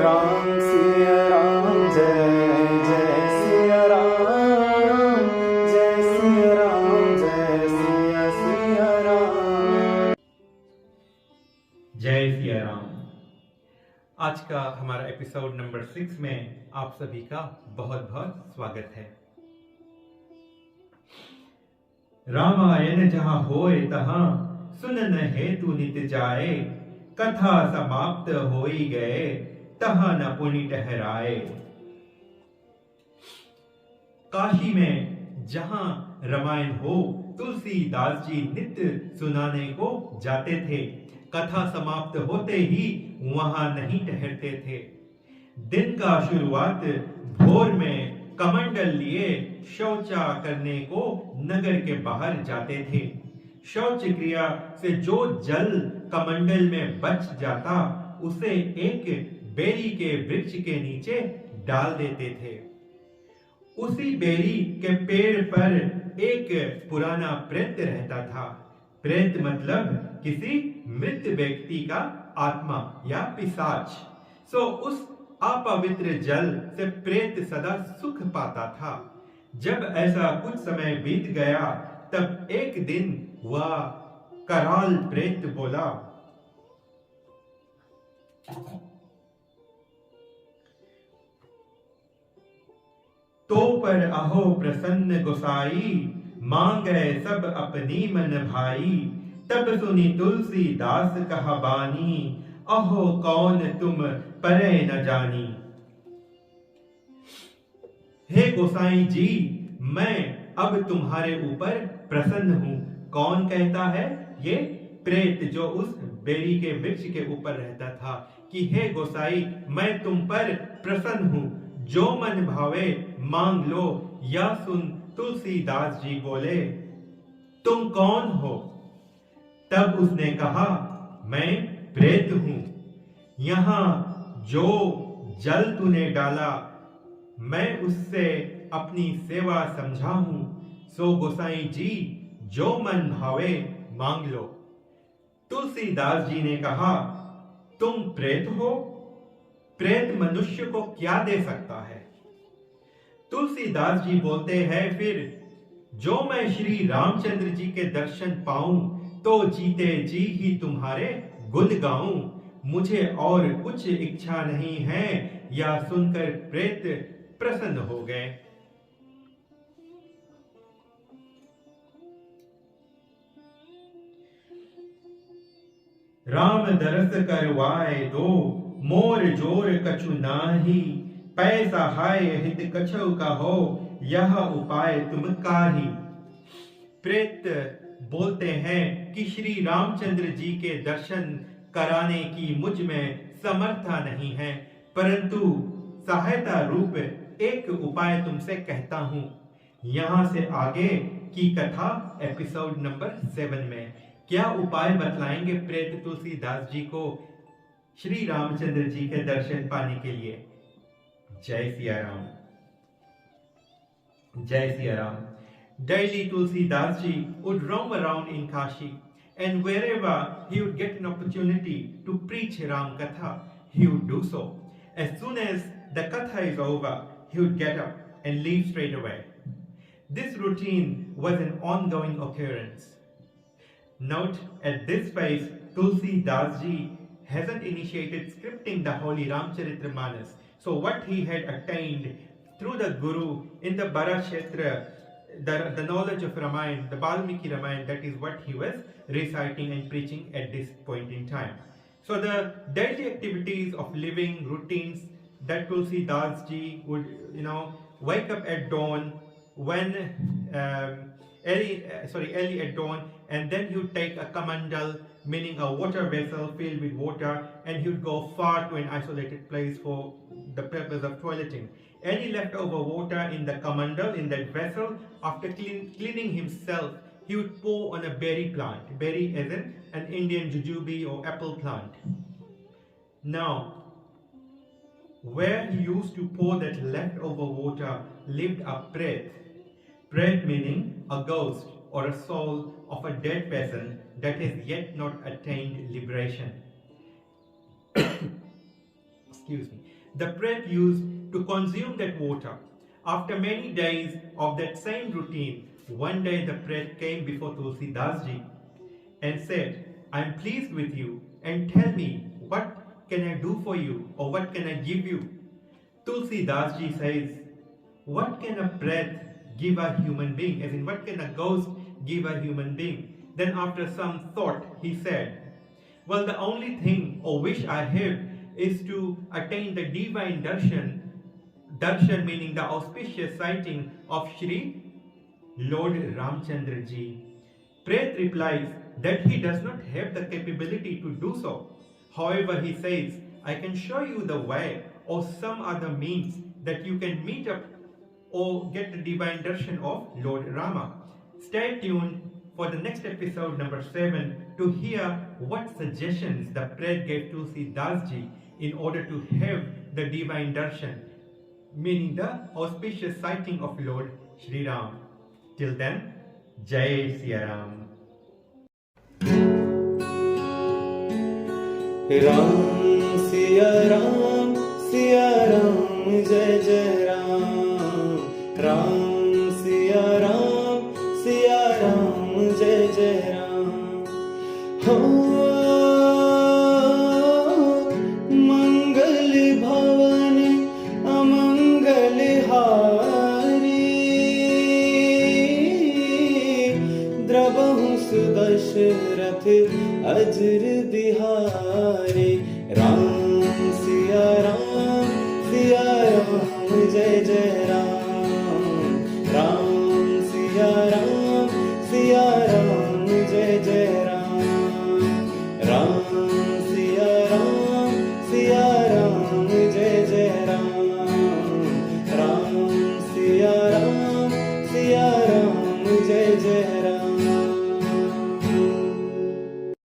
राम सिया राम, जय जय सिया राम, जय सिया राम, जय सिया सिया राम। जय सिया राम। आज का हमारा एपिसोड नंबर 6 में आप सभी का बहुत बहुत स्वागत है। रामायण जहाँ होए तहाँ सुनन हेतु नित जाए, कथा समाप्त होई गए तहाँ न पुनि ठहराए। काशी में जहां रामायण हो तुलसीदास जी नित्य सुनाने को जाते थे। कथा समाप्त होते ही वहां नहीं ठहरते थे। दिन का शुरुआत भोर में कमंडल लिए शौचा करने को नगर के बाहर जाते थे। शौच क्रिया से जो जल कमंडल में बच जाता उसे एक बेरी के वृक्ष के नीचे डाल देते थे। उसी बेरी के पेड़ पर एक पुराना प्रेत रहता था। प्रेत मतलब किसी मृत व्यक्ति का आत्मा या पिशाच। सो उस अपवित्र जल से प्रेत सदा सुख पाता था। जब ऐसा कुछ समय बीत गया तब एक दिन वह कराल प्रेत बोला, तो पर अहो प्रसन्न गोसाई, मांगे सब अपनी मन भाई। तब सुनी तुलसीदास कहा बानी, अहो कौन तुम परे न जानी। हे गोसाई जी, मैं अब तुम्हारे ऊपर प्रसन्न हूं। कौन कहता है? ये प्रेत जो उस बेरी के वृक्ष के ऊपर रहता था कि हे गोसाई, मैं तुम पर प्रसन्न हूं, जो मन भावे मांग लो। या सुन तुलसीदास जी बोले, तुम कौन हो? तब उसने कहा, मैं प्रेत हूं। यहां जो जल तूने डाला मैं उससे अपनी सेवा समझा हूं। सो गोसाई जी, जो मन भावे मांग लो। तुलसीदास जी ने कहा, तुम प्रेत हो? प्रेत मनुष्य को क्या दे सकता है? तुलसीदास जी बोलते हैं, फिर जो मैं श्री रामचंद्र जी के दर्शन पाऊं तो जीते जी ही तुम्हारे गुण गाऊं। मुझे और कुछ इच्छा नहीं है। यह सुनकर प्रेत प्रसन्न हो गए। राम दरस करवाए दो, मोर जोर कछु नाही। पैसा हाय हित कछु कहो, यह उपाय तुम काही। प्रेत बोलते हैं कि श्री रामचंद्र जी के दर्शन कराने की मुझ में समर्था नहीं है, परंतु सहायता रूप एक उपाय तुमसे कहता हूं। यहां से आगे की कथा एपिसोड नंबर 7 में क्या उपाय बतलाएंगे प्रेत तुलसीदास जी को श्री रामचंद्र जी के दर्शन पाने के लिए। जय सिया राम, जय Siya Ram. Daily Tulsidas ji would roam around in Kashi, and wherever he would get an opportunity to preach Ram Katha, he would do so. As soon as the Katha is over, he would get up and leave straight away. This routine was an ongoing occurrence. Note, at this phase, Tulsidas ji hasn't initiated scripting the holy Ramcharitamanas. So what he had attained through the Guru in the Barakshetra, the knowledge of Ramayana, the Valmiki Ramayana, that is what he was reciting and preaching at this point in time. So the daily activities of living routines that Tulsidas ji would, wake up at dawn when early at dawn, and then he would take a kamandal, meaning a water vessel filled with water, and he would go far to an isolated place for the purpose of toileting. Any leftover water in the kamandal, in that vessel, after cleaning himself, he would pour on a berry plant. Berry as in an Indian jujube or apple plant. Now, where he used to pour that leftover water lived a pret. Pret meaning a ghost or a soul of a dead person that has yet not attained liberation. the Pret used to consume that water. After many days of that same routine, one day the Pret came before Tulsi Das Ji and said, I am pleased with you and tell me what can I do for you or what can I give you? Tulsi Das Ji says, what can a Pret give a human being? As in, what can a ghost give a human being? Then after some thought, he said, well, the only thing or wish I have is to attain the divine darshan, darshan meaning the auspicious sighting of Shri Lord Ramchandra Ji. Pret replies that he does not have the capability to do so. However, he says, I can show you the way or some other means that you can meet up or get the divine darshan of Lord Rama. Stay tuned for the next episode number 7 to hear what suggestions the Pret gave to Tulsi Das Ji in order to have the divine darshan, meaning the auspicious sighting of Lord Shri Ram. Till then, Jai Siya Ram. Ram Siya Ram जय जय राम राम सिया राम जय जय राम हो मंगल भवन अमंगल हारी द्रवहु सुदशरथ अजर बिहारी राम सिया राम जय जय राम राम सिया राम जय जय राम राम सिया राम जय जय राम राम सिया राम जय जय राम